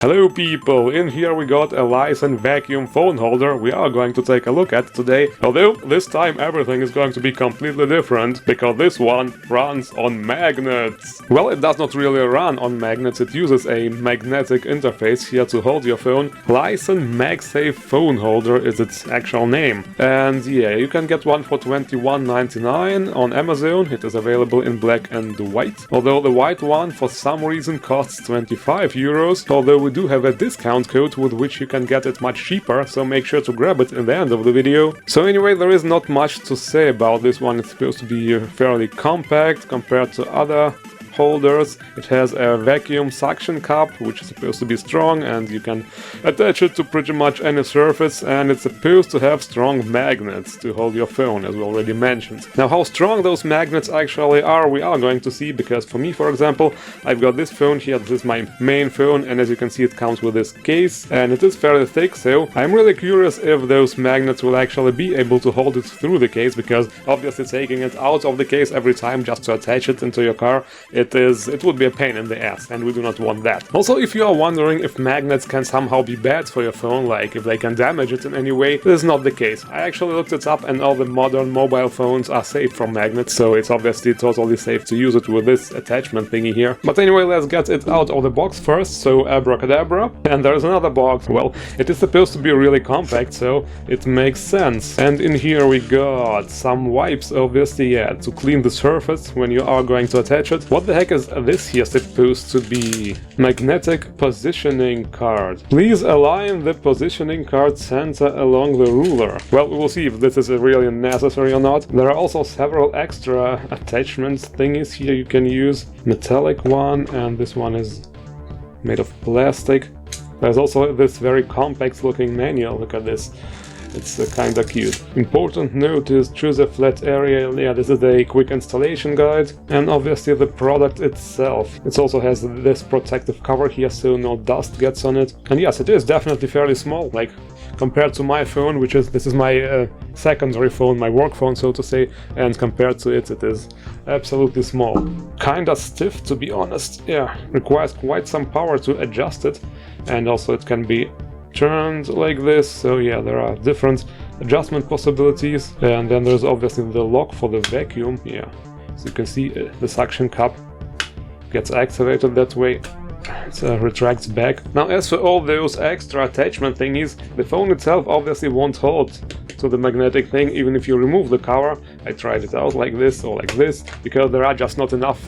Hello people, in here we got a LISEN vacuum phone holder we are going to take a look at today, although this time everything is going to be completely different, because this one runs on magnets. Well, it does not really run on magnets, it uses a magnetic interface here to hold your phone. LISEN Magsafe Phone Holder is its actual name. And yeah, you can get one for $21.99 on Amazon, it is available in black and white, although the white one for some reason costs 25 euros, although we do have a discount code with which you can get it much cheaper, so make sure to grab it in the end of the video. So anyway, there is not much to say about this one. It's supposed to be fairly compact compared to other holders. It has a vacuum suction cup, which is supposed to be strong, and you can attach it to pretty much any surface, and it's supposed to have strong magnets to hold your phone, as we already mentioned. Now, how strong those magnets actually are, we are going to see, because for me, for example, I've got this phone here, this is my main phone, and as you can see, it comes with this case, and it is fairly thick, so I'm really curious if those magnets will actually be able to hold it through the case, because obviously taking it out of the case every time just to attach it into your car, it would be a pain in the ass, and we do not want that. Also, if you are wondering if magnets can somehow be bad for your phone, like if they can damage it in any way, this is not the case. I actually looked it up, and all the modern mobile phones are safe from magnets, so it's obviously totally safe to use it with this attachment thingy here. But anyway, let's get it out of the box first, so abracadabra. And there's another box. Well, it is supposed to be really compact, so it makes sense. And in here we got some wipes, obviously, yeah, to clean the surface when you are going to attach it. What the heck is this here supposed to be? Magnetic positioning card. Please align the positioning card center along the ruler. Well, we will see if this is really necessary or not. There are also several extra attachment thingies here you can use. Metallic one, and this one is made of plastic. There's also this very complex looking manual, look at this. It's kinda cute. Important note is choose a flat area. Yeah, this is a quick installation guide. And obviously the product itself. It also has this protective cover here so no dust gets on it. And yes, it is definitely fairly small, like compared to my phone, this is my secondary phone, my work phone so to say, and compared to it, it is absolutely small. Kinda stiff, to be honest. Yeah, requires quite some power to adjust it, and also it can be turned like this, so yeah, there are different adjustment possibilities. And then there's obviously the lock for the vacuum. Yeah, so you can see the suction cup gets activated that way. It retracts back. Now, as for all those extra attachment thingies, the phone itself obviously won't hold to the magnetic thing even if you remove the cover. I tried it out like this or like this, because there are just not enough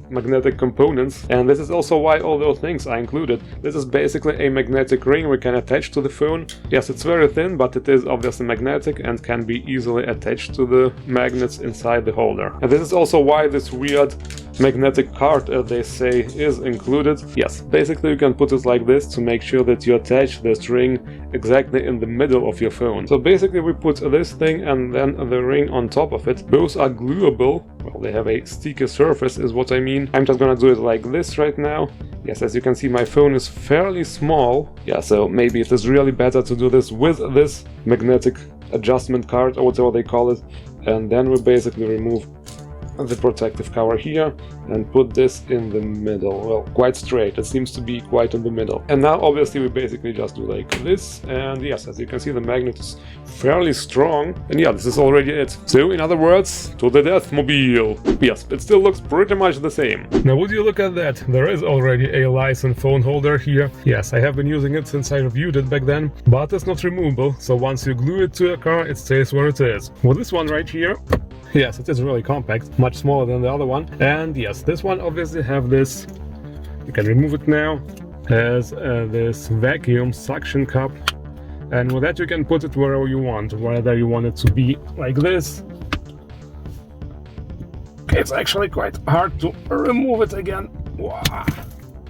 magnetic components, and this is also why all those things are included. This is basically a magnetic ring we can attach to the phone. Yes, it's very thin, but it is obviously magnetic and can be easily attached to the magnets inside the holder. And this is also why this weird magnetic card, as they say, is included. Yes, basically you can put it like this to make sure that you attach this ring exactly in the middle of your phone. So basically we put this thing and then the ring on top of it. Both are gluable. Well, they have a sticky surface is what I mean. I'm just gonna do it like this right now. Yes, as you can see, my phone is fairly small. Yeah, so maybe it is really better to do this with this magnetic adjustment card or whatever they call it. And then we basically remove the protective cover here and put this in the middle. Well, quite straight, it seems to be quite in the middle. And now obviously we basically just do like this, and yes, as you can see, the magnet is fairly strong, and yeah, this is already it. So in other words, to the Deathmobile. Yes, it still looks pretty much the same. Now would you look at that, there is already a LISEN phone holder here. Yes, I have been using it since I reviewed it back then, but it's not removable, so once you glue it to a car, it stays where it is. With this one right here, yes, it is really compact, much smaller than the other one. And yes, this one obviously have this, you can remove it now, has this vacuum suction cup. And with that you can put it wherever you want, whether you want it to be like this. It's actually quite hard to remove it again.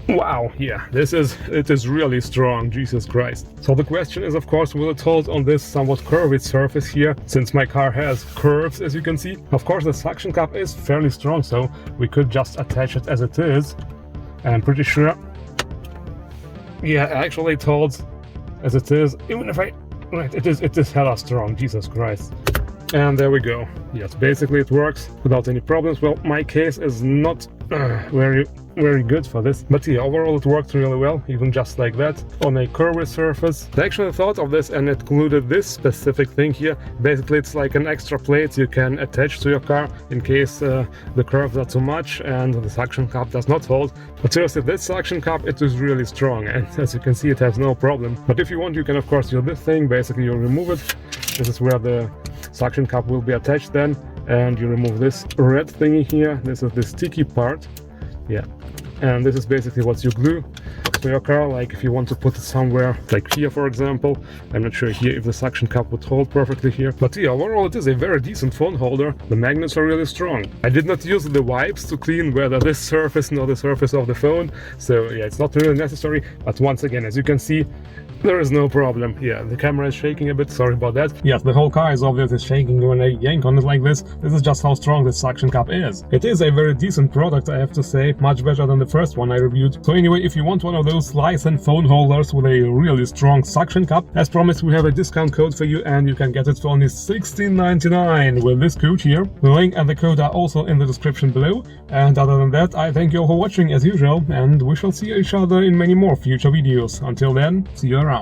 Wow, yeah, it is really strong, Jesus Christ. So the question is, of course, will it hold on this somewhat curvy surface here, since my car has curves, as you can see. Of course, the suction cup is fairly strong, so we could just attach it as it is. And I'm pretty sure, yeah, actually it holds as it is, even if right, it is hella strong, Jesus Christ. And there we go. Yes, basically it works without any problems. Well, my case is not very very good for this. But yeah, overall it worked really well, even just like that, on a curvy surface. I actually thought of this and included this specific thing here. Basically it's like an extra plate you can attach to your car in case the curves are too much and the suction cup does not hold. But seriously, this suction cup, it is really strong, and as you can see it has no problem. But if you want, you can of course use this thing. Basically you remove it. This is where the suction cup will be attached then, and you remove this red thingy here. This is the sticky part. Yeah, and this is basically what you glue to your car, like if you want to put it somewhere, like here for example. I'm not sure here if the suction cup would hold perfectly here, but yeah, overall it is a very decent phone holder. The magnets are really strong. I did not use the wipes to clean whether this surface nor the surface of the phone, so yeah, it's not really necessary. But once again, as you can see, there is no problem. Yeah, the camera is shaking a bit, sorry about that. Yes, the whole car is obviously shaking when I yank on it like this. This is just how strong this suction cup is. It is a very decent product, I have to say, much better than the first one I reviewed. So anyway, if you want one of those LISEN phone holders with a really strong suction cup, as promised, we have a discount code for you, and you can get it for only $16.99 with this code here. The link and the code are also in the description below. And other than that, I thank you all for watching as usual, and we shall see each other in many more future videos. Until then, see you around.